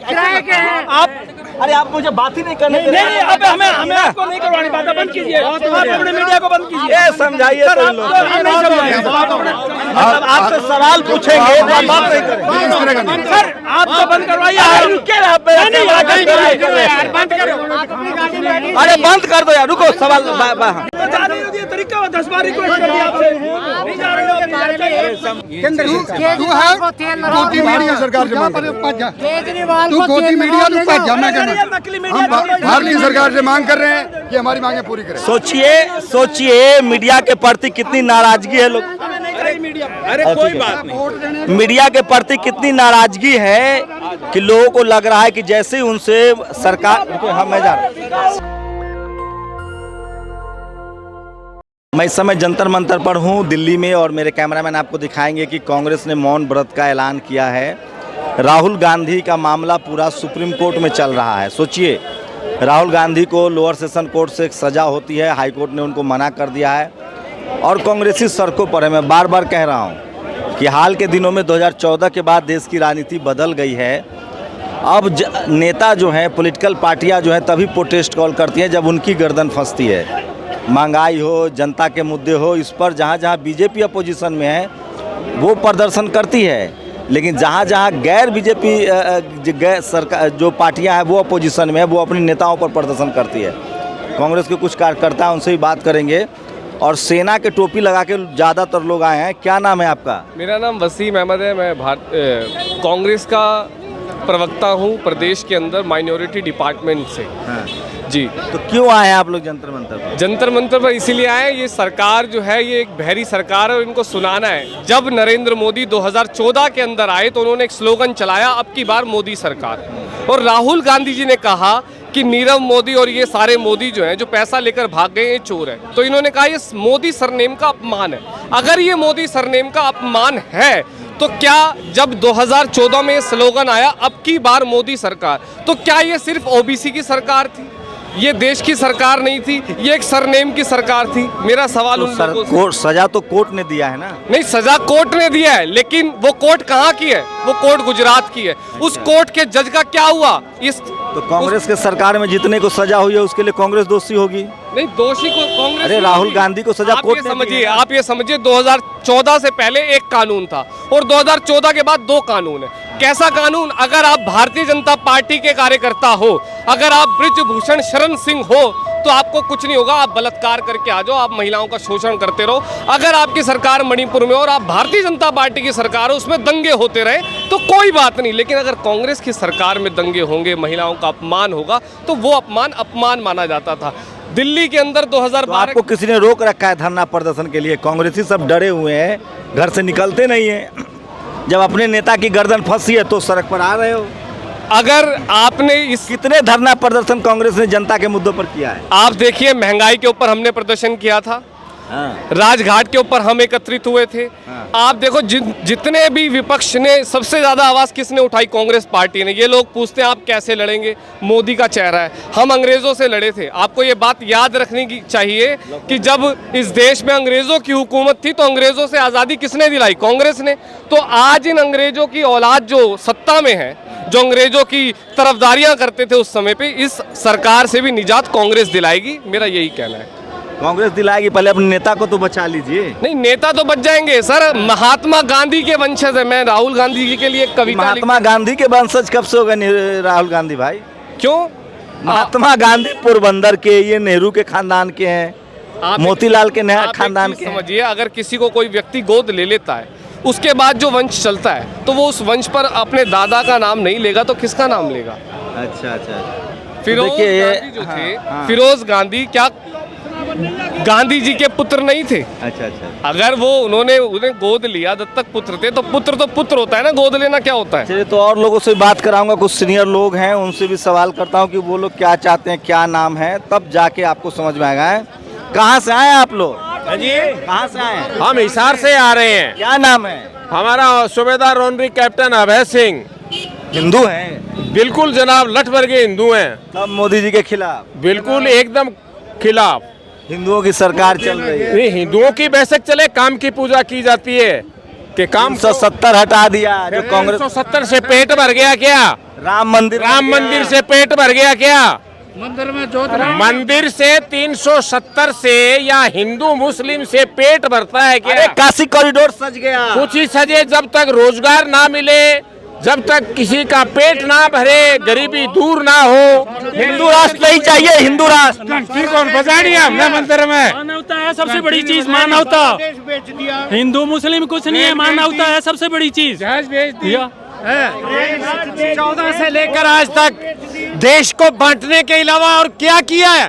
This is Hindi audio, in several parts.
किराए के हैं। आप अरे आप मुझे बात ही नहीं करने दे रहे हैं। नहीं, अब हमें आपको नहीं करवानी, बात बंद कीजिए। आप अपने मीडिया को बंद कीजिए। ये समझाइए तो इन लोगों को। नहीं समझाइए। मतलब आपसे सवाल पूछेंगे तो आप बात नहीं करेंगे। सर आप तो बंद करवाइए। अरे बंद कर दो यार, रुको सवाल तरीका 10 बार रिक्वेस्ट कर दिया आपसे। नहीं जा रहे हो। गोदी मीडिया सरकार से मांग केजरीवाल तू गोदी मीडिया तू भज जा। मैं कहना नकली हम मीडिया भारतीय सरकार से मांग कर रहे हैं कि हमारी मांगे पूरी करें। सोचिए मीडिया के प्रति कितनी नाराजगी है लोग। अरे कोई बात नहीं। मीडिया के प्रति कितनी नाराजगी है कि लोगों को लग रहा है कि जैसे ही उनसे सरकार। हाँ मैं जा रहा हूं। मैं इस समय जंतर मंतर पर हूं दिल्ली में और मेरे कैमरामैन आपको दिखाएंगे कि कांग्रेस ने मौन व्रत का ऐलान किया है। राहुल गांधी का मामला पूरा सुप्रीम कोर्ट में चल रहा है। सोचिए राहुल गांधी को लोअर सेशन कोर्ट से एक सज़ा होती है, हाई कोर्ट ने उनको मना कर दिया है और कांग्रेसी सड़कों पर है। मैं बार बार कह रहा हूं कि हाल के दिनों में 2014 के बाद देश की राजनीति बदल गई है। अब नेता जो हैं, पॉलिटिकल पार्टियां जो हैं तभी प्रोटेस्ट कॉल करती हैं जब उनकी गर्दन फंसती है। महंगाई हो, जनता के मुद्दे हो, इस पर जहाँ जहाँ बीजेपी अपोजिशन में है वो प्रदर्शन करती है, लेकिन जहाँ जहाँ गैर बीजेपी गैर सरकार जो पार्टियां हैं वो अपोजिशन में है वो अपने नेताओं पर प्रदर्शन करती है। कांग्रेस के कुछ कार्यकर्ता उनसे भी बात करेंगे और सेना के टोपी लगा के ज़्यादातर लोग आए हैं। क्या नाम है आपका? मेरा नाम वसीम अहमद है। मैं कांग्रेस का प्रवक्ता हूँ प्रदेश के अंदर माइनॉरिटी डिपार्टमेंट से। हाँ। जी। तो क्यों आए हैं आप लोग जंतर मंतर पर? जंतर मंतर पर इसीलिए आए, ये सरकार जो है ये एक बहरी सरकार है और इनको सुनाना है। जब नरेंद्र मोदी 2014 के अंदर आए तो उन्होंने एक स्लोगन चलाया, अब की बार मोदी सरकार। और राहुल गांधी जी ने कहा कि नीरव मोदी और ये सारे मोदी जो हैं जो पैसा लेकर भाग गए ये चोर है। तो इन्होंने कहा ये मोदी सरनेम का अपमान है। अगर ये मोदी सरनेम का अपमान है तो क्या जब 2014 में ये स्लोगन आया अब की बार मोदी सरकार, तो क्या ये सिर्फ ओबीसी की सरकार थी? ये देश की सरकार नहीं थी, ये एक सरनेम की सरकार थी। मेरा सवाल उन लोगों से। सजा तो कोर्ट ने दिया है ना? नहीं, सजा कोर्ट ने दिया है, लेकिन वो कोर्ट कहाँ की है? वो कोर्ट गुजरात की है। उस कोर्ट के जज का क्या हुआ? इस तो कांग्रेस के सरकार में जितने को सजा हुई है उसके लिए कांग्रेस दोषी होगी? नहीं, दोषी को कांग्रेस। अरे राहुल गांधी को सजा कोर्ट ने दी है। आप ये समझिए 2014 से पहले एक कानून था और 2014 के बाद 2 कानून है। कैसा कानून? अगर आप भारतीय जनता पार्टी के कार्यकर्ता हो, अगर आप ब्रिजभूषण शरण सिंह हो तो आपको कुछ नहीं होगा, आप बलात्कार करके आ जाओ, आप महिलाओं का शोषण करते रहो। अगर आपकी सरकार मणिपुर में और आप भारतीय जनता पार्टी की सरकार हो उसमें दंगे होते रहे तो कोई बात नहीं, लेकिन अगर कांग्रेस की सरकार में दंगे होंगे, महिलाओं का अपमान होगा तो वो अपमान माना जाता था। दिल्ली के अंदर 2012 आपको किसी ने रोक रखा है धरना प्रदर्शन के लिए? कांग्रेसी सब डरे हुए हैं, घर से निकलते नहीं हैं। जब अपने नेता की गर्दन फंसी है तो सड़क पर आ रहे हो। अगर आपने कितने धरना प्रदर्शन कांग्रेस ने जनता के मुद्दों पर किया है? आप देखिए, महंगाई के ऊपर हमने प्रदर्शन किया था। हाँ। राजघाट के ऊपर हम एकत्रित हुए थे। हाँ। आप देखो जितने भी विपक्ष ने सबसे ज्यादा आवाज किसने उठाई? कांग्रेस पार्टी ने। ये लोग पूछते हैं आप कैसे लड़ेंगे, मोदी का चेहरा है। हम अंग्रेजों से लड़े थे। आपको ये बात याद रखनी की चाहिए कि जब इस देश में अंग्रेजों की हुकूमत थी तो अंग्रेजों से आज़ादी किसने दिलाई? कांग्रेस ने। तो आज इन अंग्रेजों की औलाद जो सत्ता में है, जो अंग्रेजों की तरफदारियां करते थे उस समय पे, इस सरकार से भी निजात कांग्रेस दिलाएगी। मेरा यही कहना है। कांग्रेस दिलाएगी, पहले अपने नेता को तो बचा लीजिए। नहीं, नेता तो बच जाएंगे सर। महात्मा गांधी के वंशज है। मैं राहुल गांधी जी के लिए एक कविता महात्मा गांधी के वंशज कब से होगा राहुल गांधी भाई? क्यों? महात्मा गांधी पोरबंदर के, ये नेहरू के खानदान के हैं, मोतीलाल के खानदान के। समझिए, अगर किसी को कोई व्यक्ति गोद ले लेता है उसके बाद जो वंश चलता है तो वो उस वंश पर अपने दादा का नाम नहीं लेगा तो किसका नाम लेगा? अच्छा। फिरोज गांधी जो थे, फिरोज गांधी क्या गांधी जी के पुत्र नहीं थे? अच्छा। अगर वो उन्हें गोद लिया, दत्तक पुत्र थे, तो पुत्र होता है ना, गोद लेना क्या होता है? चलिए, तो और लोगों से बात कराऊंगा, कुछ सीनियर लोग हैं उनसे भी सवाल करता हूं कि वो लोग क्या चाहते हैं, क्या नाम है, तब जाके आपको समझ में आएगा। कहाँ से आए आप लोग? जी, कहाँ से आए? हम हिसार से आ रहे हैं। क्या नाम है? हमारा सूबेदार ऑनरी कैप्टन अभय सिंह। हिंदू हैं? बिल्कुल जनाब, लठ भर के हिंदू हैं। तब मोदी जी के खिलाफ? बिल्कुल एकदम खिलाफ। हिंदुओं की सरकार चल रही है। नहीं, हिंदुओं की बेशक चले, काम की पूजा की जाती है। के काम 370 हटा दिया जो कांग्रेस 170 से पेट भर गया क्या? राम मंदिर से पेट भर गया क्या? मंदिर में जोत मंदिर से 370 से या हिंदू मुस्लिम से पेट भरता है क्या? अरे काशी कॉरिडोर सज गया। कुछ ही सजे, जब तक रोजगार ना मिले, जब तक किसी का पेट ना भरे, गरीबी दूर ना हो, हिंदू राष्ट्र नहीं चाहिए, हिंदू राष्ट्र। फिर कौन बजाड़ी हमने मंदिर में? मानवता है सबसे बड़ी चीज, मानवता। हिंदू मुस्लिम कुछ नहीं है, मानवता है सबसे बड़ी चीज। 14 से लेकर आज तक देश को बांटने के अलावा और क्या किया है?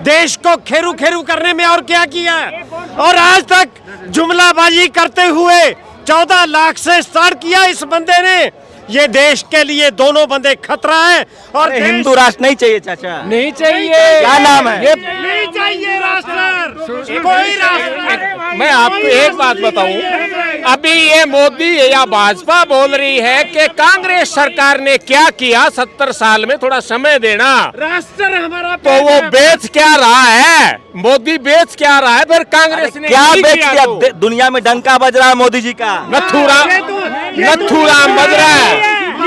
देश को खेरू खेरू करने में और क्या किया है? और आज तक जुमलाबाजी करते हुए 14 लाख से स्टार्ट किया इस बंदे ने। ये देश के लिए दोनों बंदे खतरा है। और हिंदू राष्ट्र नहीं चाहिए चाचा, नहीं चाहिए। क्या नाम है? ये नहीं चाहिए राष्ट्र, कोई राष्ट्र। मैं आपको एक बात बताऊं, अभी ये मोदी या भाजपा बोल रही है कि कांग्रेस सरकार ने क्या किया 70 साल में, थोड़ा समय देना। राष्ट्र हमारा तो वो बेच क्या रहा है? मोदी बेच क्या रहा है? फिर कांग्रेस ने क्या नहीं बेच किया दिया? तो। दुनिया में डंका बज रहा है मोदी जी का। नथुराम बज रहा है।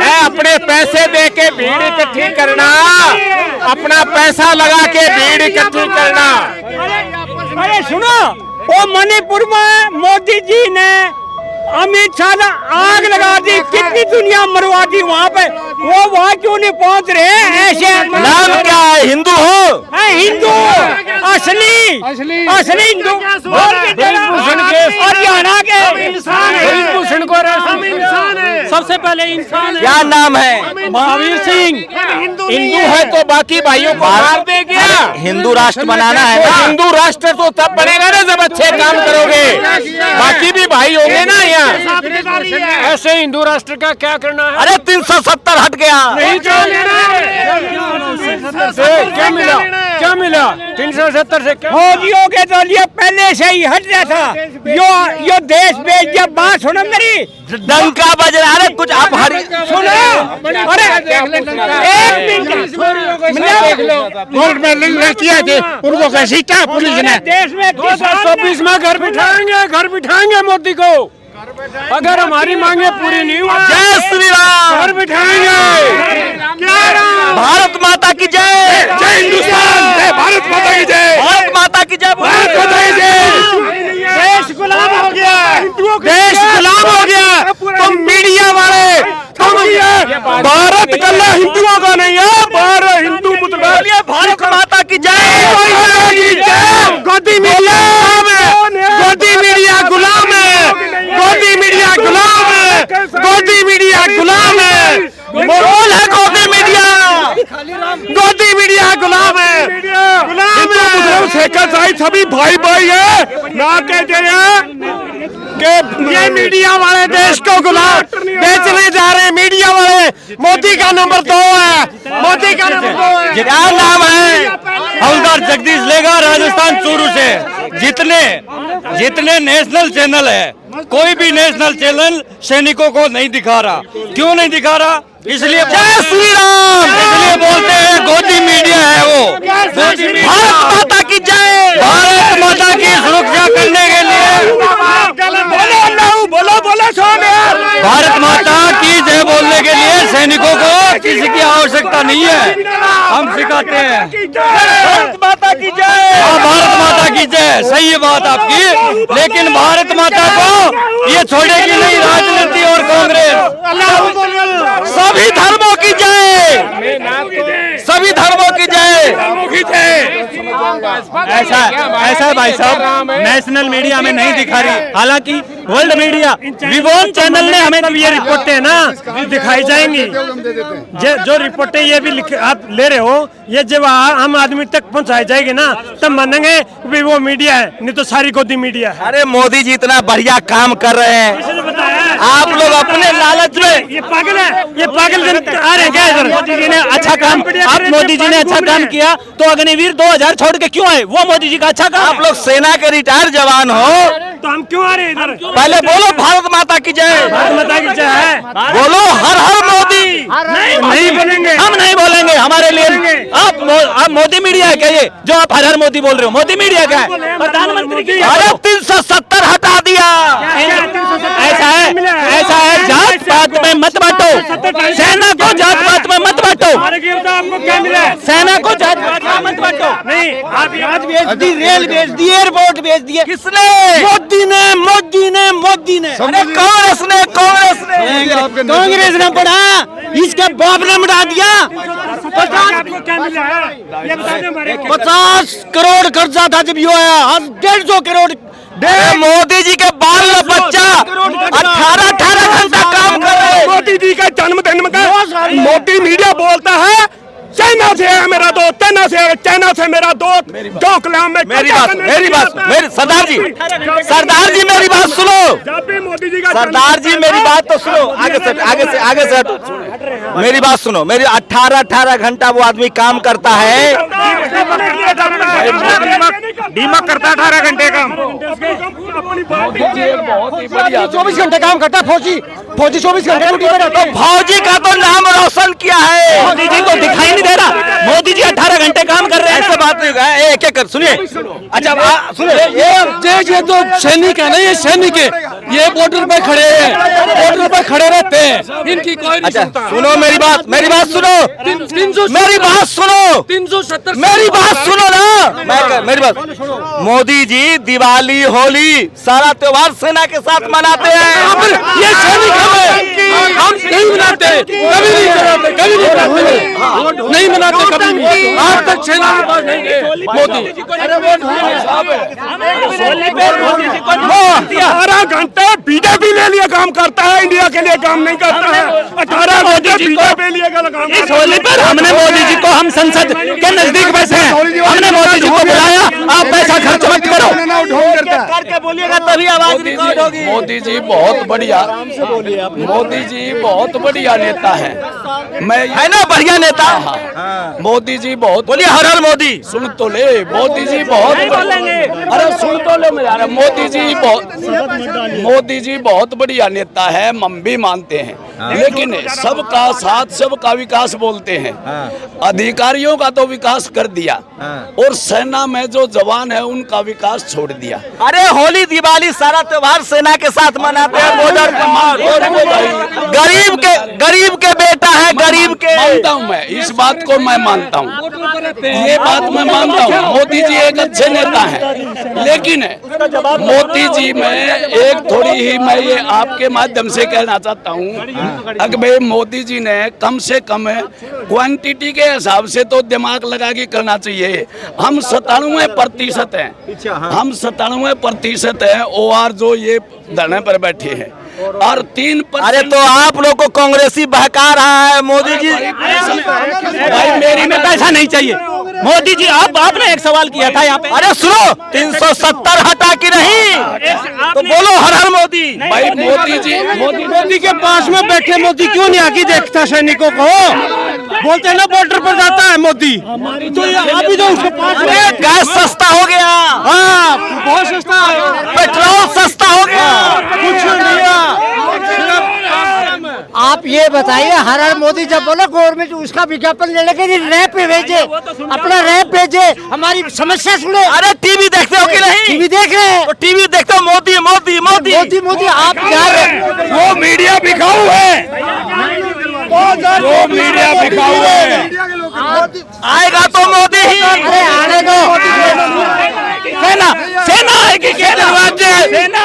अपने पैसे दे के भीड़ इकट्ठी करना, अपना पैसा लगा के भीड़ इकट्ठी करना। अरे सुनो, वो मणिपुर में मोदी जी ने अमित शाह ने आग लगा दी, कितनी दुनिया मरवा दी वहाँ पे। वो वहाँ क्यों नहीं पहुँच रहे? ऐसे नाम क्या है? हिंदू हो? हिंदू असली हिंदू हरियाणा के इंसान है, सबसे पहले इंसान है। क्या नाम है? महावीर सिंह। हिंदू है तो बाकी भाइयों को मार दे गया। हिंदू राष्ट्र बनाना है ना। हिंदू राष्ट्र तो तब बनेगा ना जब अच्छे काम करोगे, बाकी भी भाई होंगे ना यहाँ। ऐसे हिंदू राष्ट्र का क्या करना है? अरे 370 हट गया। क्या मिला 370 से? मोदियों के तो लिए पहले से ही हट गया था। यो देश बेच दिया। बात सुनो मेरी, डंका बज रहा है। अरे कुछ आप हरी सुनो। अरे एक मिनट, वोट में लड़कियां थे, उनको कैसी क्या पुलिस ने? देश में 24 में घर बिठाएंगे मोदी को, अगर हमारी मांगे पूरी नहीं हुई। जय श्री राम। घर बिठाएंगे। भारत माता की जय। जय हिंदुस्तान, जय भारत माता की जय। भारत माता की जय। भारत माता की जय। देश गुलाम हो गया, देश गुलाम हो गया। तुम मीडिया वाले, तुम भारत कल्ला हिंदुओं का नहीं है, बारह हिंदू मुसलमान। भारत माता की जय। गोदी मीडिया गोदी मीडिया गुलाम है, गोदी मीडिया गुलाम है, गोदी मीडिया गुलाम है। कौन है गोदी मीडिया? गोदी मीडिया गुलाम है, गुलाम है। शेखर साहिब सभी भाई भाई है ना, कहते हैं कि ये मीडिया वाले देश को गुलाम बेचने जा रहे हैं। मीडिया वाले, मोदी का नंबर 2 है, मोदी का नंबर 2 है। क्या नाम है? हवलदार जगदीश लेगा, राजस्थान चूरू से। जितने नेशनल चैनल है, कोई भी नेशनल चैनल सैनिकों को नहीं दिखा रहा। क्यों नहीं दिखा रहा? इसलिए जय श्री राम। इसलिए बोलते हैं गोदी मीडिया है वो। भारत माता की जय। भारत माता की सुरक्षा करने के लिए भारत माता की जय बोलने के लिए सैनिकों को किसी की आवश्यकता नहीं है, हम सिखाते हैं। भारत माता की जय। हाँ, भारत माता की जय, सही है बात आपकी। लेकिन भारत माता को ये छोड़ेगी नहीं राजनीति और कांग्रेस। सभी धर्मों की जय। सभी धर्मों की जय। ऐसा है भाई साहब, नेशनल मीडिया में नहीं दिखा रही, हालांकि वर्ल्ड मीडिया विवोन चैनल ने हमें ये रिपोर्टें ना दिखाई जाएंगी। जो रिपोर्टें ये भी आप ले रहे हो, ये जब आम आदमी तक पहुंचाई जाएगी ना, तब मानेंगे भी वो मीडिया है, नहीं तो सारी गोदी मीडिया है। अरे मोदी जी इतना बढ़िया काम कर रहे हैं, आप लोग अपने लालच में। ये पागल है, ये पागल आ रहे हैं क्या इधर? मोदी जी ने अच्छा काम, आप मोदी जी ने अच्छा काम किया तो अग्निवीर 2000 छोड़ के क्यों आए? वो मोदी जी का अच्छा काम। आप लोग सेना के रिटायर्ड जवान हो, तो हम क्यों आ रहे हैं इधर? पहले बोलो भारत माता की जय। भारत माता की जय है। बोलो हर हर मोदी। नहीं बोलेंगे, हम नहीं बोलेंगे, हमारे लिए आप मोदी मीडिया है क्या ये जो आप हर हर मोदी बोल रहे हो? मोदी मीडिया क्या है? प्रधानमंत्री की अरे 370 हटा दिया। ऐसा है जात पात में मत बांटो, सेना को जात पात में मत बांटो, आपको क्या मिला? सेना को जात पात में मत बांटो। नहीं, आप आज बेच दी, रेल बेच दी, एयरपोर्ट बेच दिए। किसने? मोदी ने, मोदी ने, मोदी ने। अरे कांग्रेस ने बढ़ा, इसके बाप ने बढ़ा दिया। आपको क्या मिला है ये बता दें हमारे। 50 करोड़ कर्जा था जब यो आया, आज 150 करोड़। मोदी जी के बाल में बच्चा 18 घंटा काम कर रहे हैं। मोदी जी का जन्मदिन में मोदी मीडिया बोलता है चाइना से है मेरा दोस्त, चाइना से मेरा दोस्त। मेरी बात सरदार जी मेरी बात सुनो। जब भी मोदी जी का सरदार जी मेरी बात तो सुनो, आगे से हटो। मेरी बात सुनो, मेरी 18 घंटा वो आदमी काम करता है। दीमक करता है 18 घंटे काम। 24 घंटे काम करता है फौजी 24 घंटे ड्यूटी पे रहता है। फौजी का तो नाम रोशन किया है। मोदी जी को दिखाई नहीं दे रहा। मोदी जी 18 घंटे काम कर रहे हैं। ऐसे बात नहीं है, एक एक कर सुनिए। अच्छा सुनिए, ये तो सैनिक है ना, ये सैनिक है, ये बॉर्डर पे खड़े हैं, बॉर्डर पे खड़े रहते हैं, इनकी कोई नहीं अच्छा सुनता। सुनो मेरी बात सुनो, मेरी बात सुनो, 370 मेरी बात सुनो ना। मेरी बात, मोदी जी दिवाली होली सारा त्योहार सेना के साथ मनाते हैं। ये सैनिक हम नहीं मनाते, कभी नहीं मनाते, नहीं मनाते कभी नहीं। आज तक सेना के पास नहीं गए मोदी। 18 घंटे बीजेपी ले लिए काम करता है, इंडिया के लिए काम नहीं करता है। 18 घंटे बीजेपी लिए काम इस होली पर हमने मोदी जी को, हम संसद के नजदीक बैठे हैं, हमने मोदी जी को बुलाया। आप पैसा खर्च मत करो, करके बोलिएगा तभी आवाज रिकॉर्ड होगी। मोदी जी बहुत बढ़िया, मोदी जी बहुत बढ़िया नेता है। मैं है ना बढ़िया नेता। मोदी जी बहुत, बोलिए हर हर मोदी। सुन तो ले, मोदी जी बहुत, अरे सुन तो ले मेरा, मोदी जी बहुत बढ़िया नेता है, हम भी मानते हैं। लेकिन सबका साथ सबका विकास बोलते हैं। अधिकारियों का तो विकास कर दिया और सेना में जो जवान है उनका विकास छोड़ दिया। अरे होली दिवाली सारा त्योहार सेना के साथ मनाते हैं। बॉर्डर गरीब के बेटा है, गरीब के। मानता हूँ मैं, इस बात को मैं मानता हूँ, ये बात मैं मानता हूँ। मोदी जी एक अच्छे नेता हैं, लेकिन मोदी जी में एक थोड़ी ही मैं ये आपके माध्यम से कहना चाहता हूँ, अगर मोदी जी ने कम से कम क्वांटिटी के हिसाब से तो दिमाग लगा के करना चाहिए। हम 97% हैं, हम 97% हैं और जो ये धरने पर बैठे हैं, और 3%। अरे तो आप लोग को कांग्रेसी बहका रहा है मोदी जी। भाई मेरी में पैसा नहीं चाहिए। मोदी जी आपने एक सवाल किया था यहाँ पे। अरे सुनो, 370 हटा की नहीं तो बोलो हर हर मोदी। भाई मोदी के पास में बैठे मोदी क्यों नहीं आके देखता सैनिकों को? बोलते हैं ना बॉर्डर पर जाता है मोदी, तो ये अभी तो उसके पास में गैस सस्ता हो गया। हाँ बहुत सस्ता है, पेट्रोल सस्ता हो गया। कुछ नहीं। आप ये बताइए हर हर मोदी जब बोला गवर्नमेंट उसका विज्ञापन लेने के लिए रैप भेजे, अपना रैप भेजे, हमारी समस्या सुने। अरे टीवी देखते हो कि नहीं? टीवी देख रहे हैं तो टीवी देखते हो मोदी मोदी मोदी मोदी मोदी। आप क्या वो मीडिया बिकाऊ है, वो मीडिया बिकाऊ है। आएगा तो मोदी ही। अरे आने दो। सेना आएगी क्या?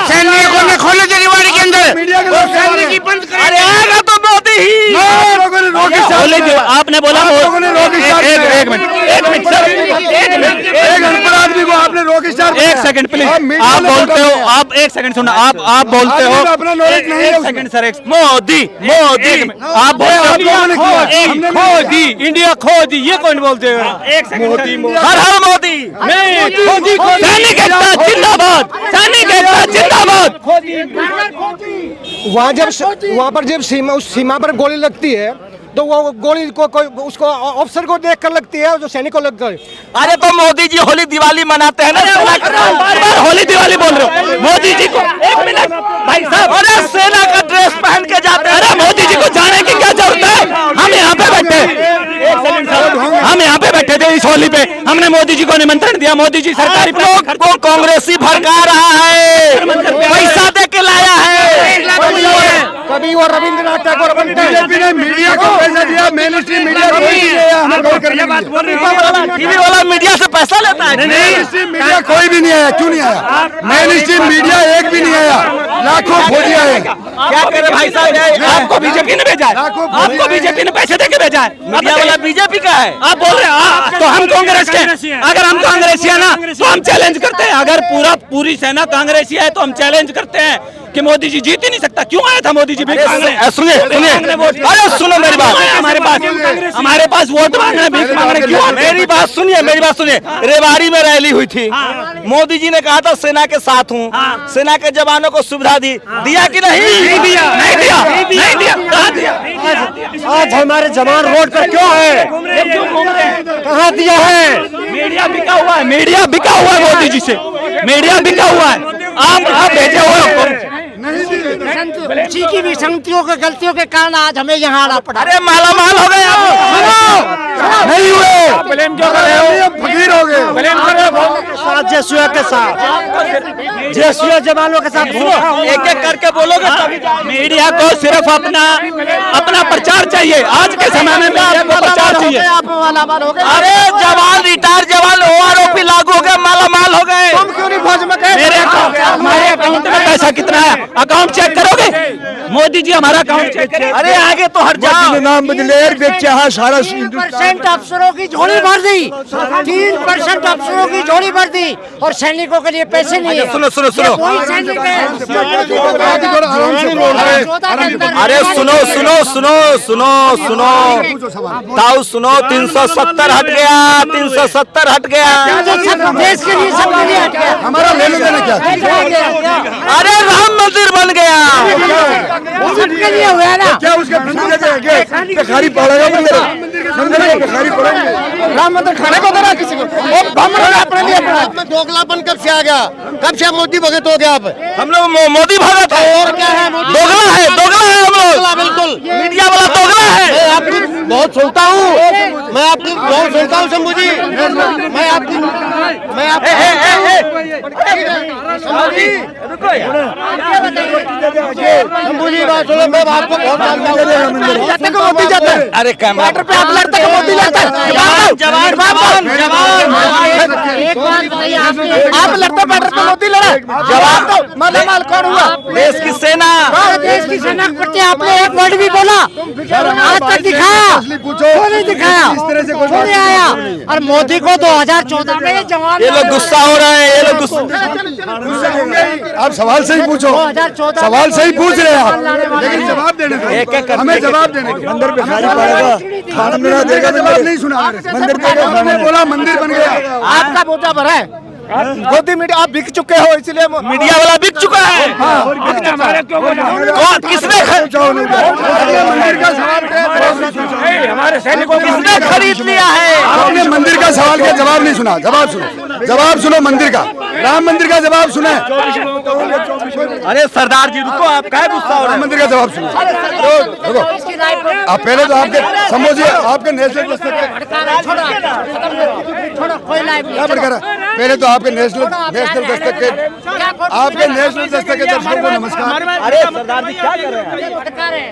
सैनिकों ने खोले दरबार के अंदर, अरे आएगा तो मोदी ही। आपने बोला एक मिनट सर, आदमी को आपने रॉक स्टार, एक सेकंड प्लीज। आप बोलते हो, आप एक सेकंड सुनो, आप बोलते हो, अपना नॉलेज नहीं है एक सेकंड सर, मोदी आप बोलते हो खो दी, इंडिया खो दी, ये कौन बोलते हो? एक सेकंड, हर हर मोदी। सैनिक एकता जिंदाबाद, सैनिक एकता जिंदाबाद। वहाँ पर जब उस सीमा पर गोली लगती है तो वो गोली को उसको ऑफिसर को देख कर लगती है, जो सैनिक को लग कर। अरे तो मोदी जी होली दिवाली मनाते हैं ना, बार बार होली दिवाली बोल रहे हो। मोदी जी को एक मिनट भाई साहब, अरे सेना का ड्रेस पहन के जाते हैं। अरे मोदी जी को जाने की क्या जरूरत है? हम यहाँ पे बैठे, हम यहाँ पे बैठे थे इस होली पे, हमने मोदी जी को निमंत्रण दिया। मोदी जी सरकारी लोग को कांग्रेसी भड़का रहा है, पैसा दे के लाया है। कभी वो रविंद्रनाथ टैगोर बनते हैं। बीजेपी ने मीडिया को पैसा दिया, मेन स्ट्रीम मीडिया को नहीं दिया। हमें कॉल करने टीवी वाला मीडिया से पैसा लेता है। मेन स्ट्रीम मीडिया कोई भी नहीं आया। क्यों नहीं आया? मेन स्ट्रीम मीडिया एक भी नहीं आया। लाखों फौजी आए। क्या करे भाई साहब, आपको बीजेपी ने भेजा है, आपको बीजेपी ने पैसे देके भेजा है। मीडिया वाला बीजेपी का है, आप बोल रहे हैं। तो हम कांग्रेस के, अगर हम कांग्रेसी है ना तो हम चैलेंज करते हैं। अगर पूरी सेना कांग्रेसी है तो हम चैलेंज करते हैं कि मोदी जी जीत ही नहीं सकता। क्यों आया था मोदी जी? सुनिए अरे सुनो मेरी बात, हमारे पास वोट मांगने भीख मांगने क्यों? मेरी बात सुनिए। रेवाड़ी में रैली हुई थी, मोदी जी ने कहा था सेना के साथ हूँ, सेना के जवानों को सुविधा दिया कि नहीं? नहीं दिया। कहाँ दिया? आज हमारे जवान रोड पर क्यों है? कहाँ दिया है? मीडिया बिका हुआ है मोदी जी से, मीडिया बिका हुआ है। आप भेजे हुए जी की विसंगतियों के गलतियों के कारण आज हमें यहाँ आना पड़ा। अरे माला माल हो गए आप, नहीं हुए, ब्लेम क्यों कर रहे हो? फकीर हो गए। जेसुआ के साथ, जेसुआ जवानों के साथ एक एक करके बोलोगे तभी। मीडिया को सिर्फ अपना प्रचार चाहिए। आज के समय में मीडिया को प्रचार चाहिए। अरे जवान, रिटायर जवान OROP लागू हो गए, माला माल हो गए। तुम क्यों नहीं फौज में गए? हमारे अकाउंट में पैसा कितना है? अकाउंट चेक करोगे? मोदी जी हमारा अकाउंट चेक करें। अरे आगे तो हट जाओ। नाम बदले सारा 3% अफसरों की झोली भर दी, 3% अफसरों की झोली भर दी, और सैनिकों के लिए पैसे नहीं है। सुनो कोई सैनिक है। अरे सुनो ताऊ सुनो, 370 हट गया, 370 हट गया। देश के लिए सबके लिए हट गया। हमारा लेने देना क्या? अरे राम मंदिर बन गया, सबके लिए हुआ ना। क्या उसके भिखारी पड़ेगा? मंदिर में भिखारी पड़ेगा? राम मंदिर खाने को देना किसी को? वो बम रहा अपने लिए। दोगलापन कब से आ गया? कब से मोदी भगत हो गया? आप हम लोग मोदी भगत है। और क्या है? दोगला है हम लोग। बिल्कुल मीडिया वाला दोगला है। मैं आपकी बहुत सुनता हूँ, शंभू जी। मैं आपकी शंभू जी बात सुनो, मैं आपको बहुत मानता हूँ। मोदी जाता है, अरे कैमरा पे आप लड़ते हो, मोदी लड़ता है। जवान एक बात बताइए, आप लड़ते बैटर पे मोदी लड़ा। जवाब दो, मालामाल कौन हुआ? देश की सेना, देश की सेना के प्रति आपने एक वर्ड भी बोला आज तक दिखाया? क्यों नहीं दिखाया? क्यों नहीं आया? और मोदी को 2014 में जवान, ये लोग गुस्सा हो रहे हैं, ये लोग गुस्सा। आप सवाल सही पूछो, 2014 सवाल सही पूछ रहे हैं आप, लेकिन जवाब देने दो। हमें जवाब देने दो। मंदिर भिखारी पड़ेगा, खाना बना देगा। जवाब नहीं सुना। मंदिर पे बोला मंदिर बन गया। आपका वोटा भरा है। मोदी मीडिया आप बिक चुके हो, इसलिए मीडिया वाला बिक चुका है। कौन किसने मंदिर का सवाल हमारे सैनिकों को किसने खरीद लिया है? आपने मंदिर का सवाल किया, जवाब नहीं सुना। जवाब सुनो मंदिर का, राम मंदिर का जवाब सुना है। अरे सरदार जी रुको, आप क्या गुस्सा हो रहे राम हैं? मंदिर का जवाब सुनो। आप पहले तो आपके समझिए, आपके नेशनल दस्तक क्या बढ़ रहा है? पहले तो आपके नेशनल दस्तक के दर्शकों को नमस्कार। अरे सरदार जी क्या कर रहे हैं?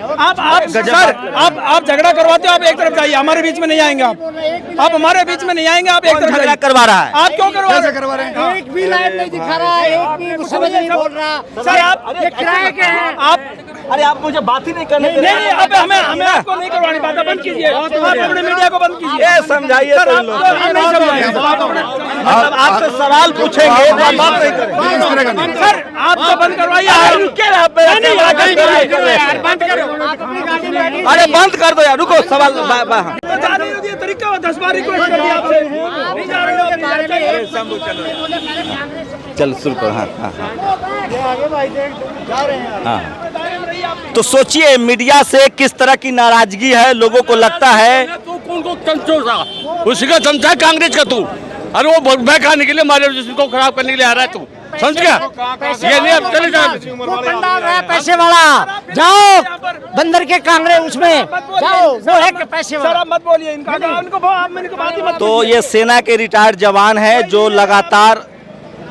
आप झगड़ा करवाते हो, आप एक तरफ जाइए, हमारे बीच में नहीं आएंगे। आप हमारे बीच में नहीं आएंगे, आप एक तरफ झगड़ा जाइए। करवा रहा है? आप क्यों करवा रहे करवा रहे हैं? एक भी लाइन नहीं दिखा रहा है, एक भी समझ नहीं बोल रहा। सर आप ये किराए के हैं। आप अरे आप मुझे बात ही नहीं करने दे नहीं, अब हमें आपको नहीं करवानी, बात बंद कीजिए। आप अपने मीडिया को बंद कीजिए। ये समझाइए तो इन लोगों को। हम नहीं समझाएंगे। मतलब आपसे सवाल पूछेंगे तो आप बात नहीं करेंगे। इस तरह का नहीं। सर आप तो बंद करवाइए। अरे बंद कर दो यार, रुको सवाल। तरीका 10 बार रिक्वेस्ट कर दिया आपसे, नहीं जा रहे हो। चल शुरू करो। हाँ हाँ हाँ। तो सोचिए मीडिया से किस तरह की नाराजगी है, लोगों को लगता है उसी का जनता है कांग्रेस का तू, अरे वो वोट खाने के लिए हमारे को खराब करने के लिए आ रहा है तू, समझ गया? ये नहीं अब चले जाओ, वो पंडाल है पैसे वाला, जाओ बंदर के कांग्रेस उसमें जाओ, वो है पैसे वाला। मत बोलिए इनका, तो ये सेना के रिटायर्ड जवान है जो लगातार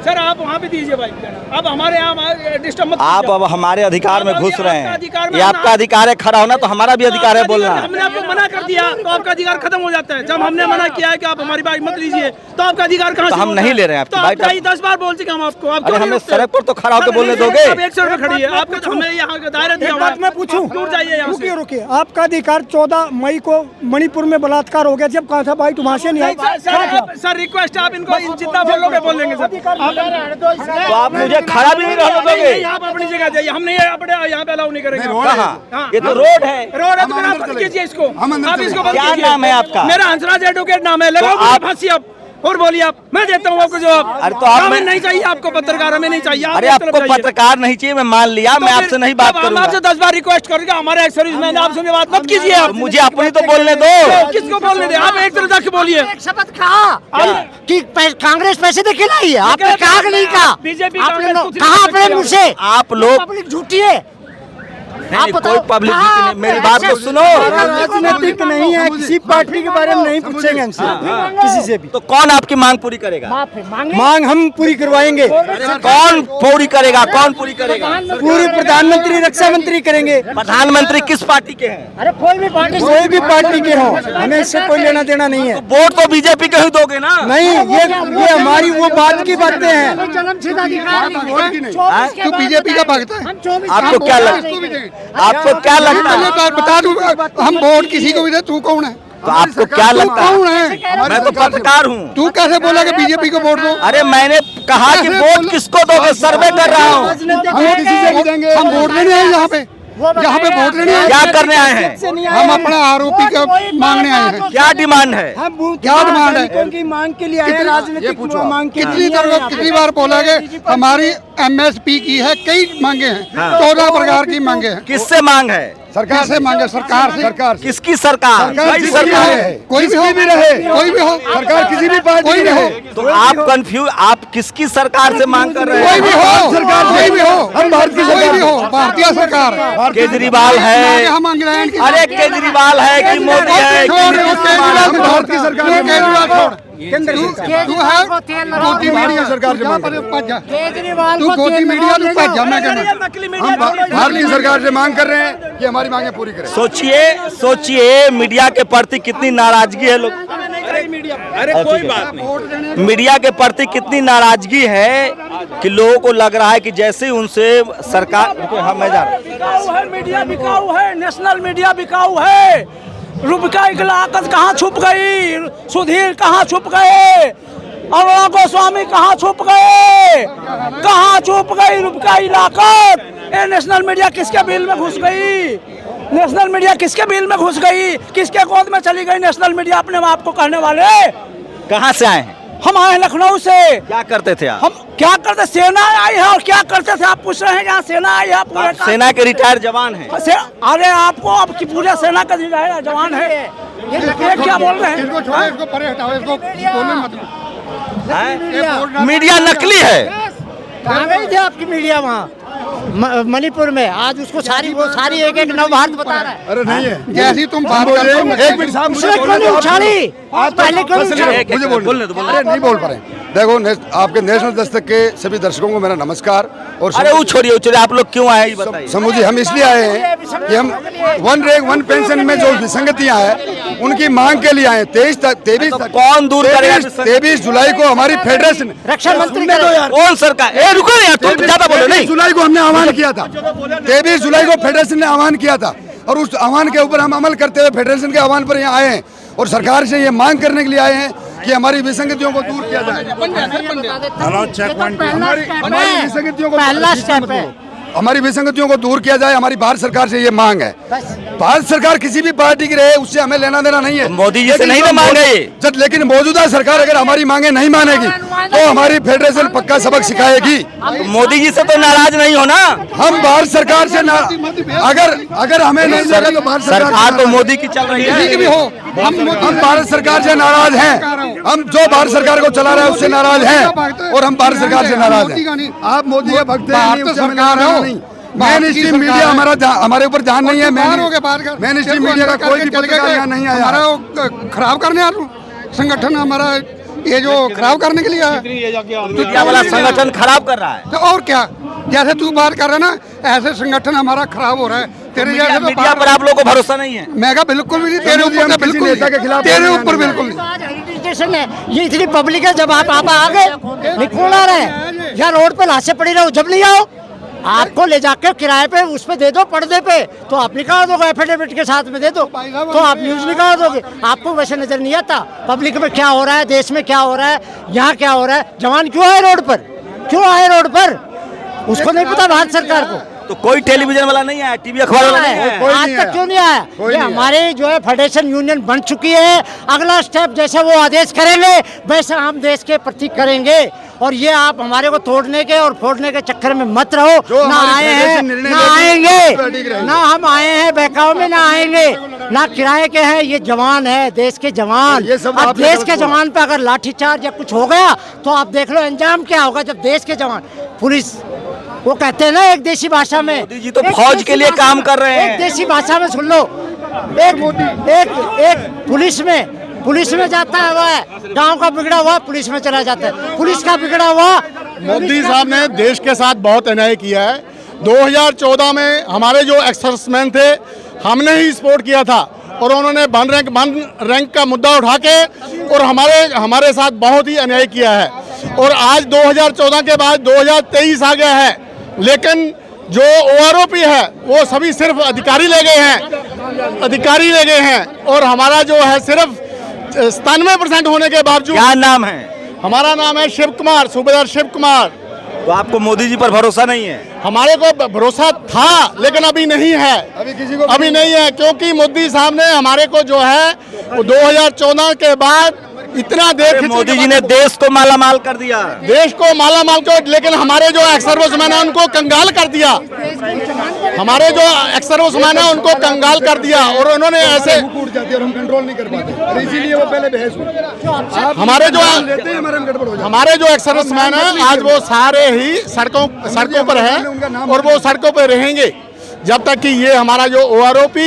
सर आप वहाँ पे दीजिए भाई, अब हमारे यहाँ डिस्टर्ब मत आप अब हमारे अधिकार में घुस रहे हैं। अधिकार में ये आपका अधिकार है खड़ा होना, तो हमारा भी अधिकार है बोलना। हमने आपको मना कर दिया तो आपका अधिकार खत्म हो जाता है। जब हमने मना किया है कि आप हमारी बाइक मत लीजिए तो आपका अधिकार कहाँ तो से हम होता नहीं है? ले रहे हैं आपकी तो बाइक। आप 10 बार बोल चुके हम आपको, आप अरे हमें सड़क पर तो खड़ा होकर बोलने दोगे? आप 1 सड़क खड़ी है, आपको हमें यहाँ का दायरा दिया हुआ है। मैं पूछूं, दूर जाइए यहाँ से। रुकिए, आपका अधिकार 14 मई को मणिपुर में बलात्कार हो गया, जब कहा था भाई वहाँ से नहीं आया। सर रिक्वेस्ट है, आप इनको जितना बोलोगे बोल लेंगे सर। तो आप मुझे खड़ा भी नहीं रहने दोगे? आप अपनी जगह जाइए, हम नहीं अपने यहाँ पे अलाउ नहीं करेंगे। कहाँ? ये तो रोड है। रोड है तो फिर आप बंद कीजिए इसको, आप इसको बंद क्या कीजिए। नाम है आपका? मेरा हंसराज एडवोकेट नाम है, लगाओ तो आप- फांसी आप और बोलिए आप, मैं देता हूँ आपको जवाब। अरे तो आप हमें मैं- नहीं चाहिए आपको पत्रकार, हमें नहीं चाहिए। आप अरे एक तरफ आपको जाइए। पत्रकार नहीं चाहिए, मैं मान लिया, मैं तो आपसे फिर नहीं बात हम करूंगा। आपसे 10 बार रिक्वेस्ट करूंगा, हमारे एक सर्विस मैन आपसे बात मत कीजिए आप। मुझे अपनी तो बोलने दो। तो किसको बोलने दे? आप एक तरफ जाके बोलिए। एक शब्द कहा कि कांग्रेस पैसे दे खिलाई है, आपने कहा कि नहीं कहा? बीजेपी आपने कांग्रेस कहा अपने मुंह से, आप लोग पब्लिक झूठी है। नहीं, कोई पब्लिक नहीं, मेरी बात को सुनो। राजनीतिक नहीं है, किसी पार्टी के बारे में नहीं पूछेंगे हमसे, किसी से भी। तो कौन आपकी मांग पूरी करेगा? मांग हम पूरी करवाएंगे, कौन पूरी करेगा? कौन पूरी करेगा? पूरी प्रधानमंत्री रक्षा मंत्री करेंगे। प्रधानमंत्री किस पार्टी के हैं? अरे कोई भी पार्टी कोई भी पार्टी के हो, हमें इससे कोई लेना देना नहीं है। वोट तो बीजेपी के ही दोगे ना? नहीं, ये हमारी वो बात की बातें हैं। जन्मसिद्ध अधिकार तू बीजेपी का भक्त है? आपको क्या लगता आपको क्या लगता है? बता दूं, हम वोट किसी को भी दे, तू कौन है? तो आपको क्या लगता है? कौन है? मैं तो पत्रकार हूँ। तू कैसे बोला कि बीजेपी को वोट दो? अरे मैंने कहा कि वोट किसको दोगे, सर्वे कर रहा हूँ। हम किसी से भी देंगे, हम वोट लेने आए यहाँ पे वोट लेने आए। क्या करने आए हैं? हम अपना आरोपी का मांगने आए हैं। क्या डिमांड है? क्या डिमांड है? उनकी मांग के लिए आए हैं, राजनीतिक मांग के कितनी बार बोला कि हमारी MSP की है, कई मांगे हैं, 14 प्रकार की मांगे हैं। किससे मांग है? सरकार से मांगे, सरकार से। सरकार किसकी सरकार? कोई भी रहे, कोई भी हो, सरकार किसी भी पार्टी कोई भी हो। तो आप कंफ्यूज, आप किसकी सरकार से मांग कर रहे कोई भी हैं? हो, सरकार कोई भी हो, हम भारतीय कोई भी हो, भारतीय सरकार। केजरीवाल है, हम इंग्लैंड की। अरे केजरीवाल है कि मोदी है कि नीतीश कुमार है? भारतीय सरकार। केजरीवाल छोड़, तू है गोदी मीडिया सरकार से मांग, केजरीवाल तू गोदी मीडिया तू भज जा। मैं कहना नकली हम भारतीय सरकार से मांग कर रहे हैं कि हमारी मांगे पूरी करें। सोचिए मीडिया के प्रति कितनी नाराजगी है लोग। अरे कोई बात नहीं। मीडिया के प्रति कितनी नाराजगी है कि लोगों को लग रहा है कि जैसे ही उनसे सरकार, हाँ मैं जा रहा हूं। बिकाऊ है मीडिया, बिकाऊ है, नेशनल मीडिया बिकाऊ है। रुबिका इकलाकत कहाँ छुप गई? सुधीर कहाँ छुप गए? अरुणा गोस्वामी कहाँ छुप गए? कहाँ छुप गई रुबिका इलाकत? ये नेशनल मीडिया किसके बिल में घुस गई? नेशनल मीडिया किसके बिल में घुस गई? किसके गोद में चली गई नेशनल मीडिया? अपने आप को कहने वाले कहाँ से आए हैं? हम आए लखनऊ से। क्या करते थे आप? हम क्या करते? सेना आई है और क्या करते थे? आप पूछ रहे हैं यहाँ सेना आई है? पूरे आप सेना के रिटायर्ड जवान हैं। अरे आपको अब की पूरे सेना का जवान है, ये क्या बोल रहे हैं? इसको छोड़ो, इसको परे हटाओ, इसको बोलने मत दो। मीडिया नकली है। कहाँ गई थी आपकी मीडिया वहाँ मणिपुर में? आज उसको सारी एक नव भारत बता रहा है। अरे नहीं है, जैसी तुम बात करते हो। एक मिनट साहब, उसने क्यों नहीं उछाली? पहले क्यों नहीं उछाली? मुझे बोलने दो। अरे नहीं बोल पा रहे। देखो, आपके नेशनल दस्तक के सभी दर्शकों को मेरा नमस्कार। और अरे वो छोड़िए, आप लोग क्यों आए ये बताइए। समूह जी, हम इसलिए आए हैं कि हम वन रैंक वन पेंशन में जो विसंगतियां हैं उनकी मांग के लिए आए। कौन दूर करेगा? 23 जुलाई को हमारी फेडरेशन रक्षा मंत्री कौन सरकार? ए रुको यार, तुम ज्यादा बोलो नहीं। जुलाई को हमने आह्वान किया था, 23 जुलाई को फेडरेशन ने आह्वान किया था और उस आह्वान के ऊपर हम अमल करते हुए फेडरेशन के आह्वान पर यहाँ आए हैं और सरकार से ये मांग करने के लिए आए हैं कि हमारी विसंगतियों को दूर किया जाए। हमारी विसंगतियों को पहला स्टेप है। हमारी विसंगतियों को दूर किया जाए, हमारी भारत सरकार से ये मांग है। भारत सरकार किसी भी पार्टी की रहे, उससे हमें लेना देना नहीं है। मोदी जी से नहीं ना मांगे, लेकिन मौजूदा सरकार अगर हमारी मांगे नहीं मानेगी तो हमारी फेडरेशन पक्का सबक सिखाएगी। तो मोदी जी से तो नाराज नहीं हो ना? हम भारत सरकार से अगर हमें नहीं मिलेगा तो भारत सरकार तो मोदी की चल रही है। हम भारत सरकार से नाराज हैं। हम जो भारत सरकार को चला रहा है उससे नाराज हैं और हम भारत सरकार से नाराज हैं। आप मोदी के भक्त हैं, सरकार हो। मेन स्ट्रीम मीडिया हमारे ऊपर ध्यान नहीं है। मेन स्ट्रीम मीडिया का कोई भी पत्रकार यहाँ नहीं आया। हमारा खराब करने संगठन हमारा ये जो खराब करने के लिए है, मीडिया वाला संगठन खराब कर रहा है। तो और क्या, जैसे तू बात कर रहा है ना, ऐसे संगठन हमारा खराब हो रहा है। तेरे जैसे मीडिया पर आप लोगों को भरोसा नहीं है? मैं कहा बिल्कुल भी नहीं, तेरे ऊपर का बिल्कुल नेता के खिलाफ, तेरे ऊपर बिल्कुल नहीं। स्टेशन है, ये इतनी पब्लिक है, जब आप आ गए निकल आ रहे हैं या रोड पे लाशें पड़ी रहो, जब नहीं आओ आपको ले जाके किराए पे उस पे दे दो, पर्दे पे, तो आप निकाल दोगे, एफिडेविट के साथ में दे दो तो आप न्यूज निकाल दोगे। आपको वैसे नजर नहीं आता पब्लिक में क्या हो रहा है, देश में क्या हो रहा है, यहाँ क्या हो रहा है। जवान क्यों आए रोड पर, क्यों आए रोड पर, उसको नहीं पता भारत सरकार को। तो कोई टेलीविजन वाला नहीं आया, टीवी अखबार वाला नहीं आया, आज तक क्यों नहीं आया? ये हमारी जो है फेडरेशन यूनियन बन चुकी है। अगला स्टेप जैसे वो आदेश करेंगे वैसे हम देश के प्रति करेंगे। और ये आप हमारे को तोड़ने के और फोड़ने के चक्कर में मत रहो। ना आए हैं, ना आएंगे, ना हम आए हैं बहकाव में, ना आएंगे, ना किराए के हैं। ये जवान है, देश के जवान। अब देश के जवान पे अगर लाठीचार्ज या कुछ हो गया तो आप देख लो अंजाम क्या होगा। जब देश के जवान, पुलिस, वो कहते हैं ना एक देशी भाषा में, मोदी जी तो फौज के लिए काम कर रहे हैं। एक देशी भाषा में सुन लो, एक पुलिस में जाता है, वह गांव का बिगड़ा हुआ पुलिस में चला जाता है, पुलिस का बिगड़ा हुआ। मोदी साहब ने देश के साथ बहुत अन्याय किया है। 2014 में हमारे जो एक्सर्विसमैन थे, हमने ही सपोर्ट किया था और उन्होंने वन रैंक का मुद्दा उठा के और हमारे साथ बहुत ही अन्याय किया है। और आज 2014 के बाद 2023 आ गया है, लेकिन जो OROP है वो सभी सिर्फ अधिकारी ले गए हैं और हमारा जो है सिर्फ 97% होने के बावजूद। क्या नाम है? हमारा नाम है शिव कुमार, सूबेदार शिव कुमार। तो आपको मोदी जी पर भरोसा नहीं है? हमारे को भरोसा था लेकिन अभी नहीं है, अभी नहीं है, क्योंकि मोदी साहब ने हमारे को जो है 2014 के बाद इतना देर, मोदी जी ने देश को मालामाल कर दिया, देश को मालामाल कर, लेकिन हमारे जो एक्स सर्विसमैन है उनको कंगाल कर दिया। हमारे जो एक्स सर्विसमैन है उनको कंगाल कर दिया और उन्होंने ऐसे हम कंट्रोल नहीं कर पाते, इसीलिए वो पहले बहस हुई। हमारे जो एक्स सर्विसमैन है आज वो सारे ही सड़कों पर हैं और वो सड़कों पर रहेंगे जब तक कि ये हमारा जो OROP,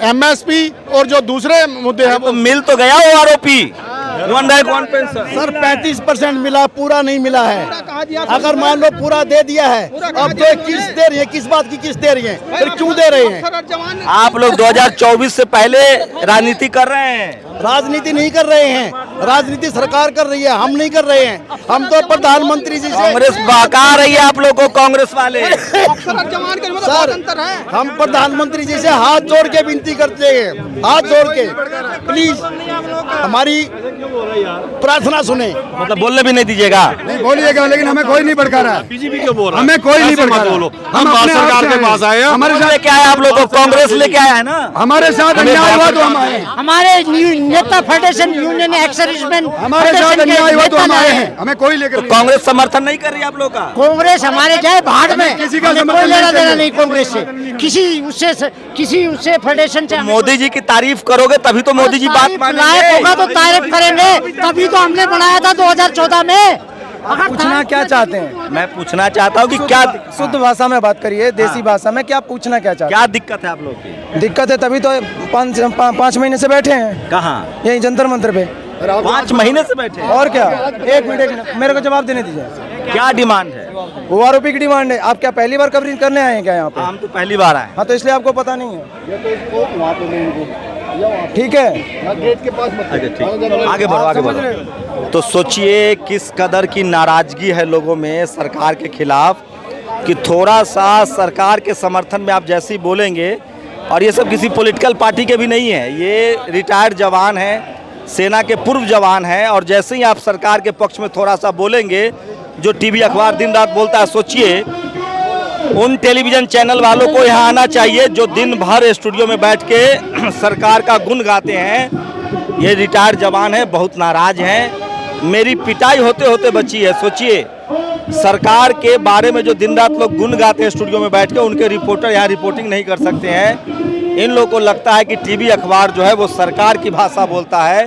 MSP और जो दूसरे मुद्दे हैं वो मिल तो गया। OROP सर 35% मिला, पूरा नहीं मिला है। अगर मान लो पूरा दे दिया है, अब तो किस दे रही है, किस बात की किस दे रही है, फिर क्यों दे रहे हैं? आप लोग 2024 से पहले राजनीति कर रहे हैं। राजनीति नहीं कर रहे हैं, राजनीति सरकार कर रही है, हम नहीं कर रहे हैं। हम तो प्रधानमंत्री जी से, कांग्रेस बहका रही है आप लोग को, कांग्रेस वाले। सर हम प्रधानमंत्री जी से हाथ जोड़ के विनती करते हैं, हाथ जोड़ के प्लीज हमारी प्रार्थना सुने। मतलब बोलने भी नहीं दीजिएगा? नहीं बोलिएगा, लेकिन हमें कोई नहीं भड़का रहा है। बीजेपी क्यों बोल रहा है? हमें कोई नहीं भड़का रहा। हम भारत सरकार के पास आए हैं। हमारे साथ क्या है, आप लोग को कांग्रेस लेके आया है ना, हमारे साथ अन्याय हुआ तो हम आए। हमारे नेता फेडरेशन यूनियन एक्सर्विसमैन, हमारे साथ अन्याय हुआ तो हम आए हैं, हमें कोई लेकर। तो कांग्रेस समर्थन नहीं कर रही आप लोग का? कांग्रेस हमारे जाए भाड़ में, किसी का कोई लेना देना नहीं कांग्रेस से, किसी उससे फेडरेशन से। मोदी जी की तारीफ करोगे तभी तो मोदी जी बात लायक होगा तो तारीफ करेंगे, तभी तो हमने बनाया था 2014 में। पूछना क्या चाहते हैं? मैं पूछना चाहता हूँ कि क्या शुद्ध भाषा में बात करिए, देसी भाषा में, क्या पूछना क्या चाहते क्या दिक्कत है आप लोग की? हैं? दिक्कत है तभी तो 5 महीने से बैठे हैं। कहाँ? यही जंतर मंतर पे। 5 महीने से बैठे हैं? और क्या? एक मिनट मेरे को जवाब देने दीजिए। क्या डिमांड है? OROP की डिमांड है। आप क्या पहली बार कवरेज करने आए हैं क्या यहाँ पे? हम तो पहली बार आए। हाँ, तो इसलिए आपको पता नहीं है। ठीक है, गेट के पास मत। अच्छा ठीक, आगे बढ़ो। तो सोचिए किस कदर की नाराजगी है लोगों में सरकार के खिलाफ, कि थोड़ा सा सरकार के समर्थन में आप जैसे ही बोलेंगे, और ये सब किसी पॉलिटिकल पार्टी के भी नहीं है, ये रिटायर्ड जवान हैं, सेना के पूर्व जवान हैं, और जैसे ही आप सरकार के पक्ष में थोड़ा सा बोलेंगे, जो टीवी अखबार दिन रात बोलता है, सोचिए उन टेलीविजन चैनल वालों को यहाँ आना चाहिए जो दिन भर स्टूडियो में बैठ के सरकार का गुण गाते हैं। ये रिटायर्ड जवान है, बहुत नाराज हैं। मेरी पिटाई होते होते बची है। सोचिए, सरकार के बारे में जो दिन रात लोग गुण गाते हैं स्टूडियो में बैठ के, उनके रिपोर्टर यहाँ रिपोर्टिंग नहीं कर सकते हैं। इन लोगों को लगता है कि टीवी अखबार जो है वो सरकार की भाषा बोलता है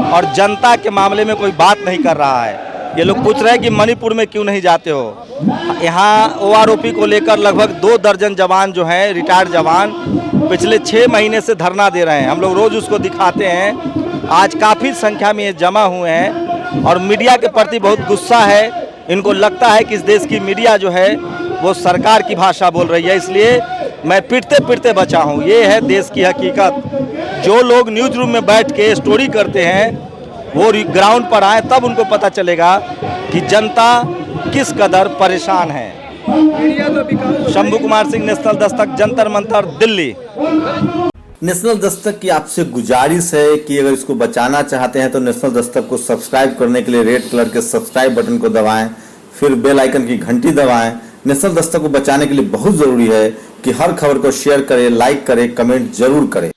और जनता के मामले में कोई बात नहीं कर रहा है। ये लोग पूछ रहे हैं कि मणिपुर में क्यों नहीं जाते हो। यहाँ OROP को लेकर लगभग 2 दर्जन जवान जो हैं, रिटायर्ड जवान, पिछले 6 महीने से धरना दे रहे हैं। हम लोग रोज़ उसको दिखाते हैं। आज काफ़ी संख्या में ये जमा हुए हैं और मीडिया के प्रति बहुत गुस्सा है। इनको लगता है कि इस देश की मीडिया जो है वो सरकार की भाषा बोल रही है, इसलिए मैं पिटते पिटते बचा हूँ। ये है देश की हकीकत। जो लोग न्यूज़ रूम में बैठ के स्टोरी करते हैं वो ग्राउंड पर आए, तब उनको पता चलेगा कि जनता किस कदर परेशान है। शंभू कुमार सिंह, नेशनल दस्तक, जंतर मंतर, दिल्ली। नेशनल दस्तक की आपसे गुजारिश है कि अगर इसको बचाना चाहते हैं तो नेशनल दस्तक को सब्सक्राइब करने के लिए रेड कलर के सब्सक्राइब बटन को दबाएं, फिर बेल आइकन की घंटी दबाएं। नेशनल दस्तक को बचाने के लिए बहुत जरूरी है कि हर खबर को शेयर करें, लाइक करें, कमेंट जरूर करें।